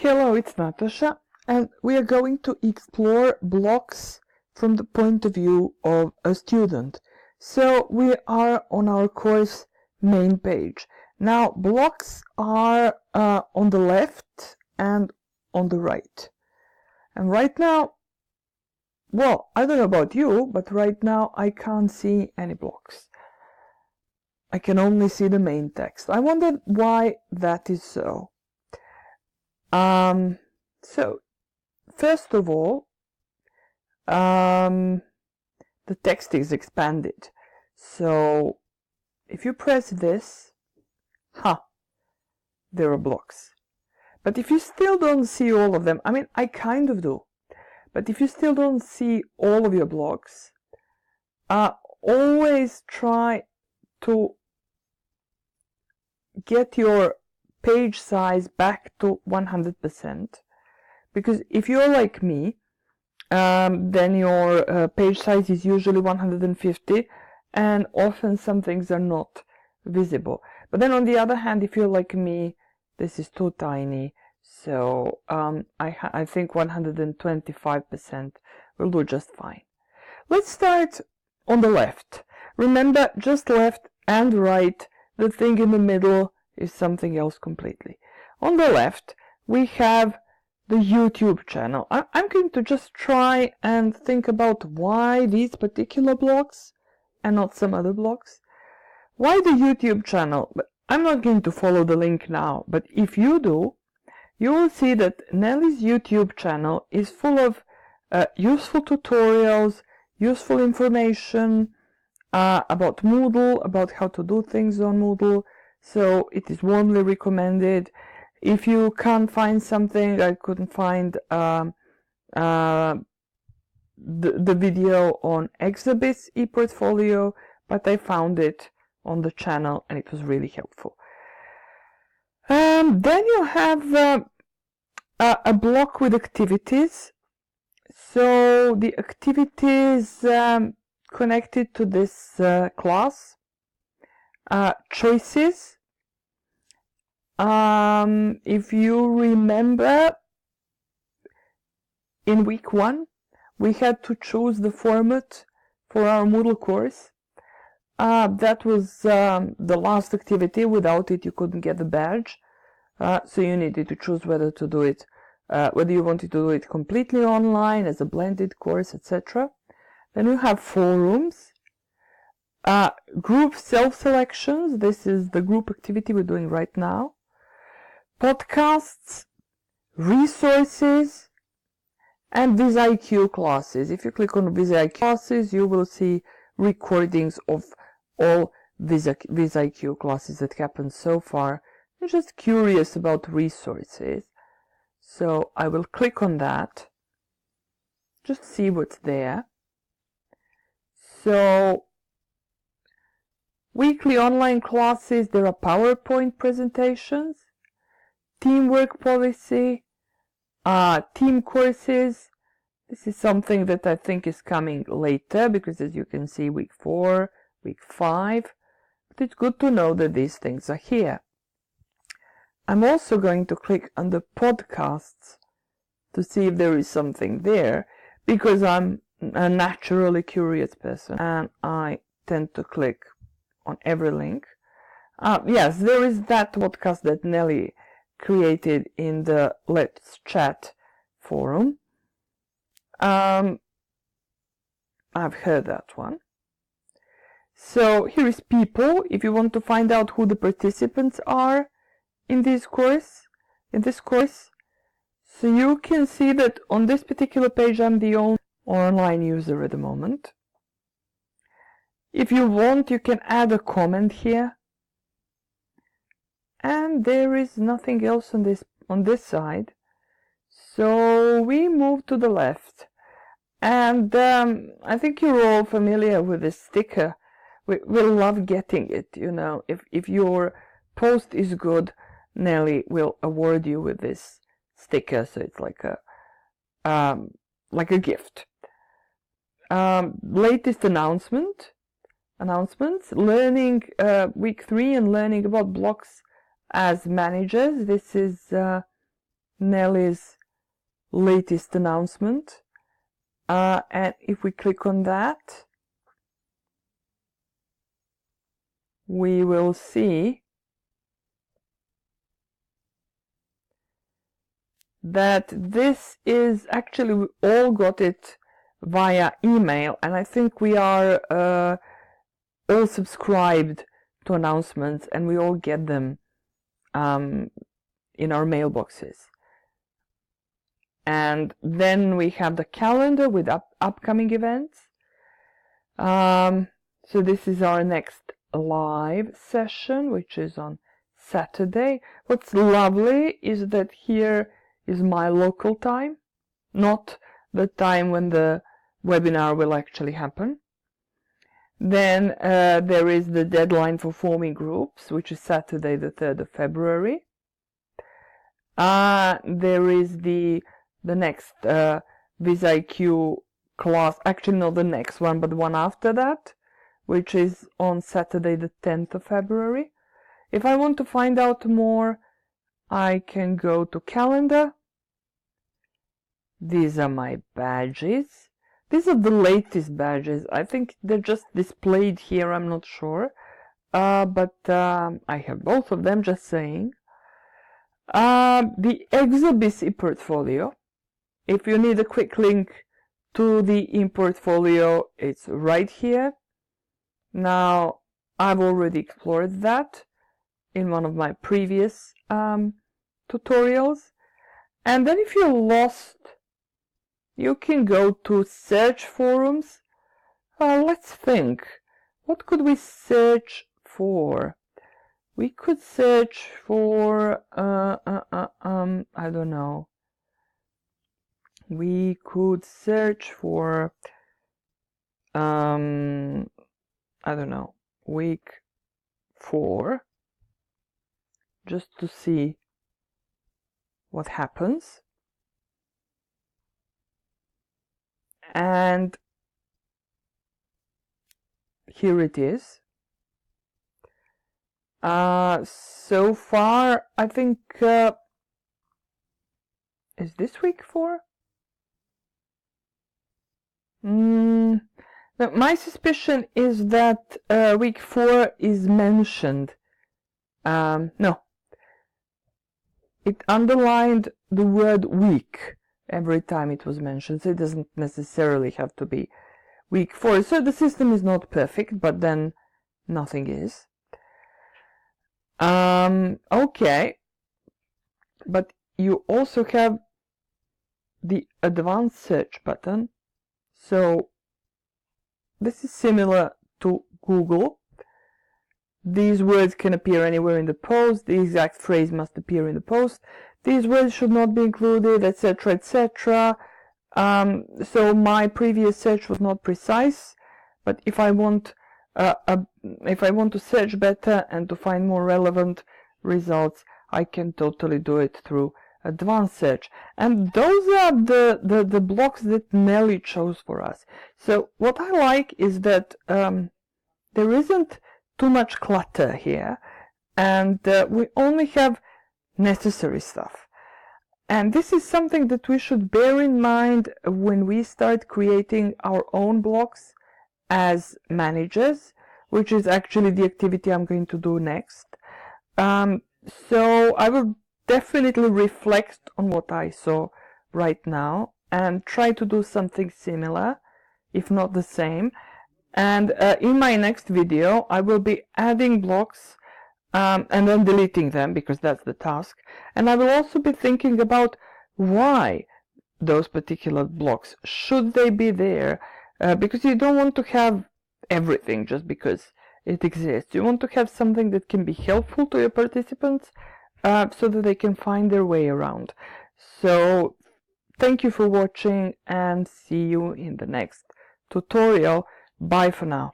Hello, it's Natasha, and we are going to explore blocks from the point of view of a student. So we are on our course main page. Now, blocks are on the left and on the right. And right now, well, I don't know about you, but right now I can't see any blocks. I can only see the main text. I wonder why that is so. So, first of all, the text is expanded. So, if you press this, there are blocks. But if you still don't see all of them, I mean, I kind of do, but if you still don't see all of your blocks, always try to get your page size back to 100%, because if you're like me, then your page size is usually 150, and often some things are not visible. But then on the other hand, if you're like me, this is too tiny, so I think 125% will do just fine. Let's start on the left. Remember, just left and right, the thing in the middle is something else completely. On the left, we have the YouTube channel. I'm going to just try and think about why these particular blocks and not some other blocks. Why the YouTube channel? But I'm not going to follow the link now, but if you do, you will see that Nelly's YouTube channel is full of useful tutorials, useful information about Moodle, about how to do things on Moodle. So it is warmly recommended. If you can't find something, I couldn't find the video on Exhibit's ePortfolio, but I found it on the channel and it was really helpful. Then you have a block with activities. So the activities connected to this class, choices. If you remember, in week 1, we had to choose the format for our Moodle course. That was the last activity. Without it, you couldn't get the badge. So you needed to choose whether to do it, whether you wanted to do it completely online, as a blended course, etc. Then you have forums, group self-selections. This is the group activity we're doing right now. Podcasts, resources, and VisIQ classes. If you click on VisIQ classes, you will see recordings of all VisIQ classes that happened so far. I'm just curious about resources, so I will click on that, just see what's there. So, weekly online classes, there are PowerPoint presentations, teamwork policy, team courses. This is something that I think is coming later, because as you can see, week 4, week 5, but it's good to know that these things are here. I'm also going to click on the podcasts to see if there is something there, because I'm a naturally curious person and I tend to click on every link. Yes, there is that podcast that Nelly created in the Let's Chat forum. I've heard that one. So here is people. If you want to find out who the participants are in this course, so you can see that on this particular page I'm the only online user at the moment. If you want, you can add a comment here, and there is nothing else on this side. So we move to the left, and I think you're all familiar with this sticker. We love getting it, you know. If your post is good, Nelly will award you with this sticker, so it's like a gift. Latest announcements, learning week 3 and learning about blocks as managers. This is Nelly's latest announcement. And if we click on that, we will see that this is actually, we all got it via email, and I think we are all subscribed to announcements, and we all get them in our mailboxes. And then we have the calendar with upcoming events. So this is our next live session, which is on Saturday. What's lovely is that here is my local time, not the time when the webinar will actually happen. Then there is the deadline for forming groups, which is Saturday the 3rd of February. There is the next VisIQ class, actually not the next one, but the one after that, which is on Saturday the 10th of February. If I want to find out more, I can go to calendar. These are my badges. These are the latest badges. I think they're just displayed here, I'm not sure. But I have both of them, just saying. The Exhibisi portfolio. If you need a quick link to the in-portfolio, it's right here. Now, I've already explored that in one of my previous tutorials. And then if you're lost, you can go to search forums. Let's think. What could we search for? We could search for, I don't know. We could search for, I don't know, week 4, just to see what happens. And here it is. So far, I think, is this week 4? My suspicion is that week 4 is mentioned. No. It underlined the word week every time it was mentioned, so it doesn't necessarily have to be week 4. So the system is not perfect, but then nothing is. Okay. But you also have the advanced search button. So this is similar to Google. These words can appear anywhere in the post. The exact phrase must appear in the post. These words should not be included, etc., etc. So my previous search was not precise, but if I want to search better and to find more relevant results, I can totally do it through advanced search. And those are the blocks that Nelly chose for us. So what I like is that there isn't too much clutter here, and we only have necessary stuff. And this is something that we should bear in mind when we start creating our own blocks as managers, which is actually the activity I'm going to do next. So I will definitely reflect on what I saw right now and try to do something similar, if not the same. And in my next video, I will be adding blocks and then deleting them, because that's the task. And I will also be thinking about why those particular blocks, should they be there? Because you don't want to have everything just because it exists. You want to have something that can be helpful to your participants so that they can find their way around. So thank you for watching, and see you in the next tutorial. Bye for now.